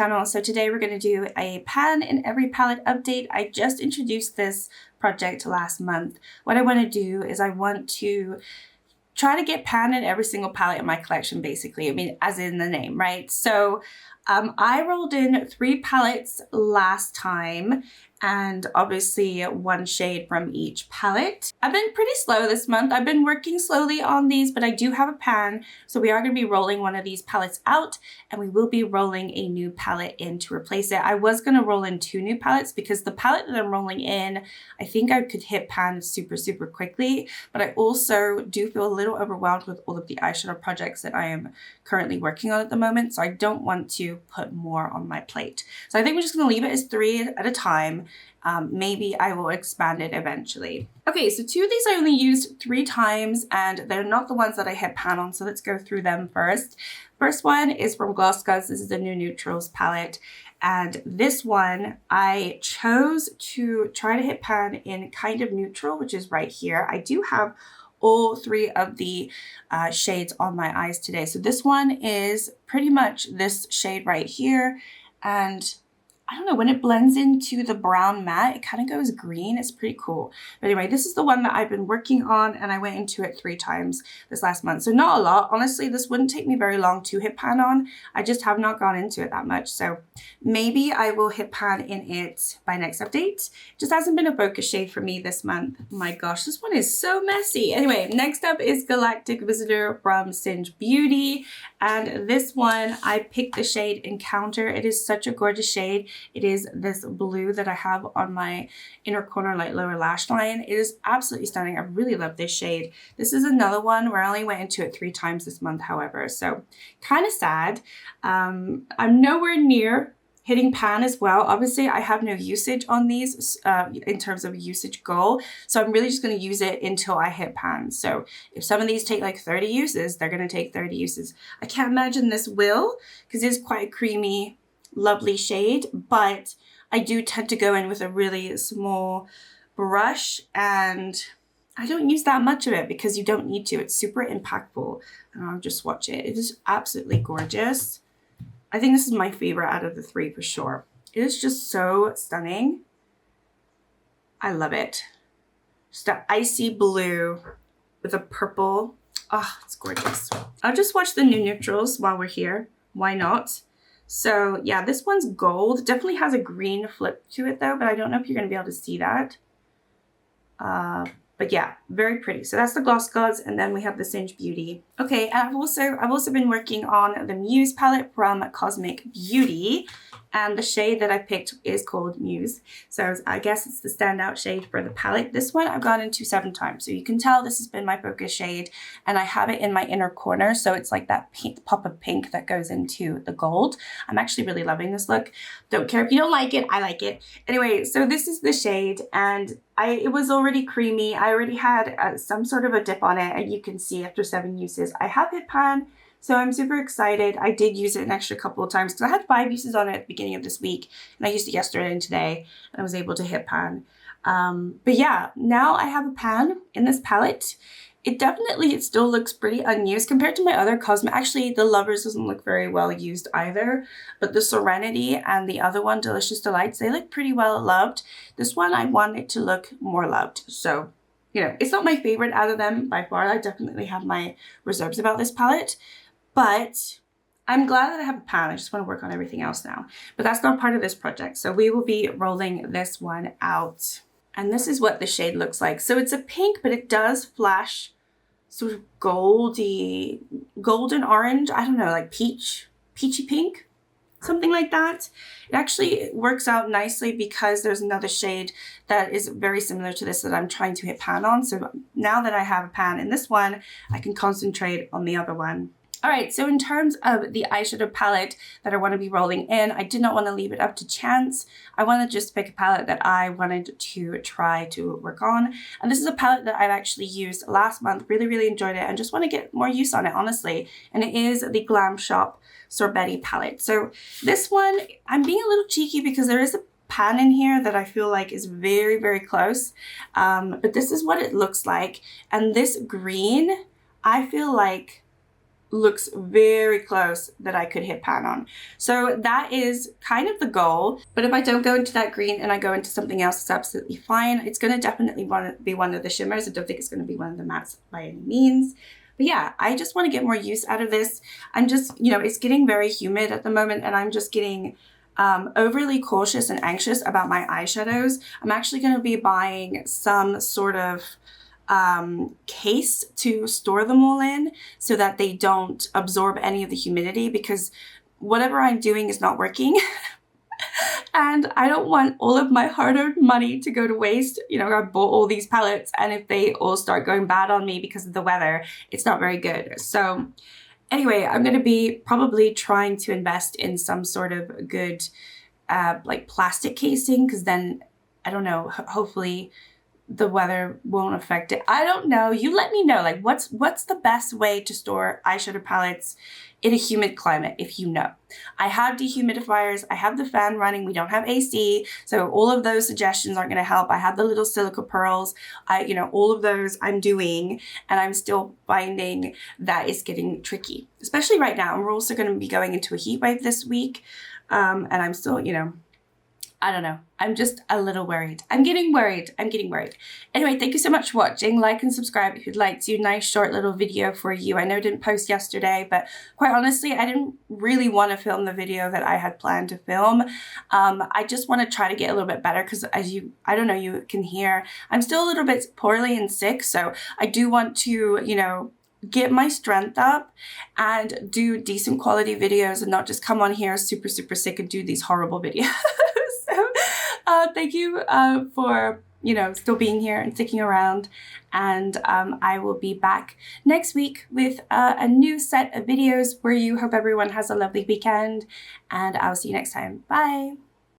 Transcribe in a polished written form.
channel. So today we're going to do a pan in every palette update. I just introduced this project last month. What I want to do is I want to try to get pan in every single palette in my collection, basically. I mean, as in the name, right? So I rolled in 3 palettes last time, and obviously 1 shade from each palette. I've been pretty slow this month. I've been working slowly on these, but I do have a pan. So we are going to be rolling one of these palettes out, and we will be rolling a new palette in to replace it. I was going to roll in 2 new palettes because the palette that I'm rolling in, I think I could hit pan super quickly, but I also do feel a little overwhelmed with all of the eyeshadow projects that I am currently working on at the moment. So I don't want to put more on my plate. So I think we're just going to leave it as 3 at a time. Maybe I will expand it eventually. Okay, so 2 of these I only used 3 times, and they're not the ones that I hit pan on, so let's go through them first. First one is from Glossier. This is the new Neutrals palette, and this one I chose to try to hit pan in kind of neutral, which is right here. I do have all 3 of the shades on my eyes today. So this one is pretty much this shade right here, and I don't know, when it blends into the brown matte, it kind of goes green. It's pretty cool. But anyway, this is the one that I've been working on, and I went into it 3 times this last month. So not a lot. Honestly, this wouldn't take me very long to hit pan on. I just have not gone into it that much. So maybe I will hit pan in it by next update. Just hasn't been a focus shade for me this month. Oh my gosh, this one is so messy. Anyway, next up is Galactic Visitor from Singe Beauty. And this one, I picked the shade Encounter. It is such a gorgeous shade. It is this blue that I have on my inner corner, like lower lash line. It is absolutely stunning. I really love this shade. This is another one where I only went into it 3 times this month, however, so kind of sad. I'm nowhere near hitting pan as well. Obviously, I have no usage on these in terms of usage goal, so I'm really just going to use it until I hit pan. So if some of these take like 30 uses, they're going to take 30 uses. I can't imagine this will, because it's quite a creamy, lovely shade, but I do tend to go in with a really small brush, and I don't use that much of it because you don't need to. It's super impactful, and I'll just swatch it. It is absolutely gorgeous. I think this is my favorite out of the 3 for sure. It is just so stunning. I love it. Just an icy blue with a purple. Oh, it's gorgeous. I'll just swatch the new neutrals while we're here. Why not? So yeah, this one's gold. Definitely has a green flip to it though, but I don't know if you're going to be able to see that. But yeah, very pretty. So that's the Gloss Gods, and then we have the Singe Beauty. Okay, and I've also been working on the Muse palette from Cosmic Beauty, and the shade that I picked is called Muse. So I guess it's the standout shade for the palette. This one I've gone into 7 times, so you can tell this has been my focus shade, and I have it in my inner corner, so it's like that pink, pop of pink that goes into the gold. I'm actually really loving this look. Don't care if you don't like it, I like it. Anyway, so this is the shade, and it was already creamy. I already had some sort of a dip on it, and you can see after 7 uses, I have hit pan, so I'm super excited. I did use it an extra couple of times because I had 5 uses on it at the beginning of this week, and I used it yesterday and today, and I was able to hit pan. But yeah, now I have a pan in this palette. It still looks pretty unused compared to my other Cosmic. Actually, the Lovers doesn't look very well used either, but the Serenity and the other one, Delicious Delights, they look pretty well loved. This one, I want it to look more loved. So, you know, it's not my favorite out of them by far. I definitely have my reserves about this palette, but I'm glad that I have a pan. I just want to work on everything else now. But that's not part of this project. So we will be rolling this one out. And this is what the shade looks like. So it's a pink, but it does flash sort of golden orange. I don't know, like peachy pink, something like that. It actually works out nicely because there's another shade that is very similar to this that I'm trying to hit pan on. So now that I have a pan in this one, I can concentrate on the other one. All right, so in terms of the eyeshadow palette that I want to be rolling in, I did not want to leave it up to chance. I want to just pick a palette that I wanted to try to work on. And this is a palette that I've actually used last month, really enjoyed it, and just want to get more use on it, honestly. And it is the Glamshop Sorbet palette. So this one, I'm being a little cheeky because there is a pan in here that I feel like is very close. But this is what it looks like. And this green, I feel like looks very close that I could hit pan on. So that is kind of the goal. But if I don't go into that green and I go into something else, it's absolutely fine. It's going to definitely be one of the shimmers. I don't think it's going to be one of the mattes by any means. But yeah, I just want to get more use out of this. I'm just, you know, it's getting very humid at the moment, and I'm just getting overly cautious and anxious about my eyeshadows. I'm actually going to be buying some sort of case to store them all in so that they don't absorb any of the humidity, because whatever I'm doing is not working. And I don't want all of my hard-earned money to go to waste. You know, I bought all these palettes, and if they all start going bad on me because of the weather, it's not very good. So anyway, I'm going to be probably trying to invest in some sort of good like plastic casing, because then, I don't know, hopefully the weather won't affect it. I don't know. You let me know, like what's the best way to store eyeshadow palettes in a humid climate, if you know. I have dehumidifiers, I have the fan running, we don't have AC, so all of those suggestions aren't going to help. I have the little silica pearls, you know, all of those I'm doing, and I'm still finding that it's getting tricky, especially right now. And we're also going to be going into a heat wave this week, and I'm still, you know, I don't know. I'm just a little worried. I'm getting worried. Anyway, thank you so much for watching. Like and subscribe if you'd like to. Nice short little video for you. I know I didn't post yesterday, but quite honestly, I didn't really want to film the video that I had planned to film. I just want to try to get a little bit better, because as I don't know, you can hear, I'm still a little bit poorly and sick. So I do want to, you know, get my strength up and do decent quality videos and not just come on here super sick and do these horrible videos. So thank you for, you know, still being here and sticking around, and I will be back next week with a new set of videos for you. Hope everyone has a lovely weekend, and I'll see you next time. Bye.